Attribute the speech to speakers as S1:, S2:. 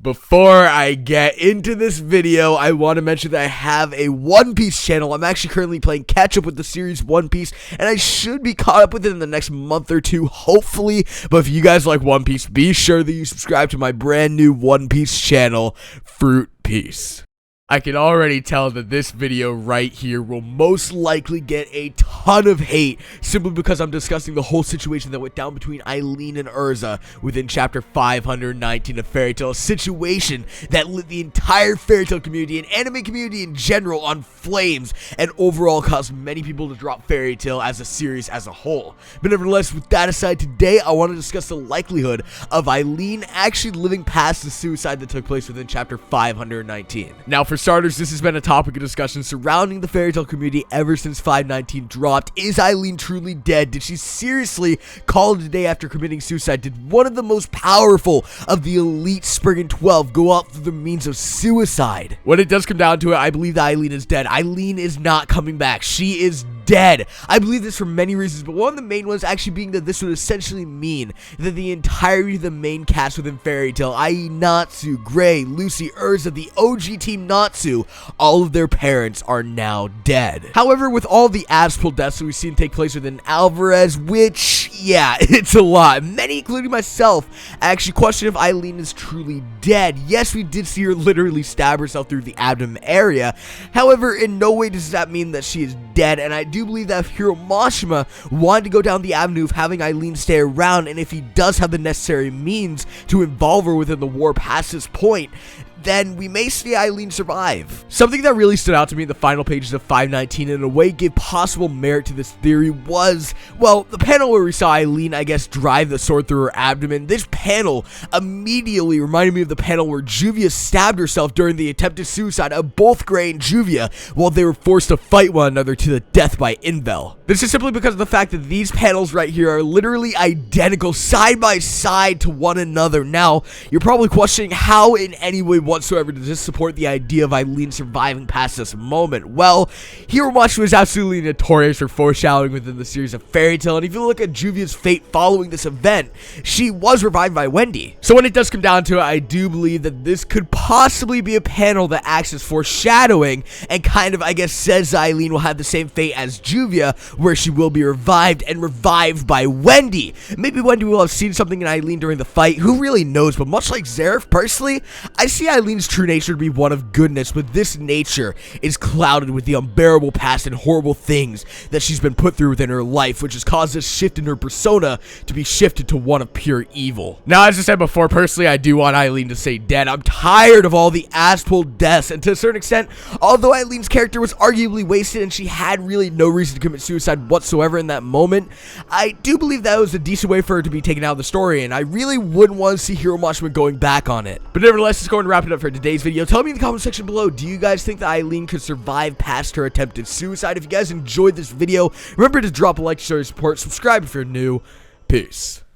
S1: Before I get into this video, I want to mention that I have a One Piece channel. I'm actually currently playing catch up with the series One Piece, and I should be caught up with it in the next month or two, hopefully. But if you guys like One Piece, be sure that you subscribe to my brand new One Piece channel, Fruit Piece. I can already tell that this video right here will most likely get a ton of hate simply because I'm discussing the whole situation that went down between Eileen and Urza within chapter 519 of Fairy Tail, a situation that lit the entire Fairy Tail community and anime community in general on flames and overall caused many people to drop Fairy Tail as a series as a whole. But nevertheless, with that aside, today I want to discuss the likelihood of Eileen actually living past the suicide that took place within chapter 519. Now, for starters, this has been a topic of discussion surrounding the Fairy Tail community ever since 519 dropped. Is Eileen truly dead? Did she seriously call it a day after committing suicide? Did one of the most powerful of the elite Spriggan 12 go out through the means of suicide? When it does come down to it, I believe that Eileen is dead. Eileen is not coming back. She is dead. I believe this for many reasons, but one of the main ones actually being that this would essentially mean that the entirety of the main cast within Fairy Tail, i.e. Natsu, Gray, Lucy, Urza, the OG team Natsu, all of their parents are now dead. However, with all the Aspel deaths that we've seen take place within Alvarez, which, yeah, it's a lot. Many, including myself, actually question if Eileen is truly dead. Yes, we did see her literally stab herself through the abdomen area. However, in no way does that mean that she is dead, and I do believe that if Hiro Mashima wanted to go down the avenue of having Eileen stay around, and if he does have the necessary means to involve her within the war past this point, then we may see Eileen survive. Something that really stood out to me in the final pages of 519 and in a way gave possible merit to this theory was, well, the panel where we saw Eileen, I guess, drive the sword through her abdomen. This panel immediately reminded me of the panel where Juvia stabbed herself during the attempted suicide of both Gray and Juvia while they were forced to fight one another to the death by Invel. This is simply because of the fact that these panels right here are literally identical side by side to one another. Now, you're probably questioning how in any way whatsoever does this support the idea of Eileen surviving past this moment. Well, Hiro Mashima is absolutely notorious for foreshadowing within the series of Fairy Tail, and if you look at Juvia's fate following this event, she was revived by Wendy. So when it does come down to it, I do believe that this could possibly be a panel that acts as foreshadowing and kind of, I guess, says Eileen will have the same fate as Juvia, where she will be revived and revived by Wendy. Maybe Wendy will have seen something in Eileen during the fight, who really knows, but much like Zeref, personally, I see Eileen's true nature to be one of goodness, but this nature is clouded with the unbearable past and horrible things that she's been put through within her life, which has caused this shift in her persona to be shifted to one of pure evil. Now, as I said before, personally, I do want Eileen to stay dead. I'm tired of all the Aspel deaths, and to a certain extent, although Eileen's character was arguably wasted and she had really no reason to commit suicide whatsoever in that moment, I do believe that was a decent way for her to be taken out of the story, and I really wouldn't want to see Hiro Mashima going back on it. But nevertheless, let's go and wrap it up for today's video. Tell me in the comment section below, do you guys think that Eileen could survive past her attempted suicide? If you guys enjoyed this video, remember to drop a like to show your support, subscribe if you're new. Peace.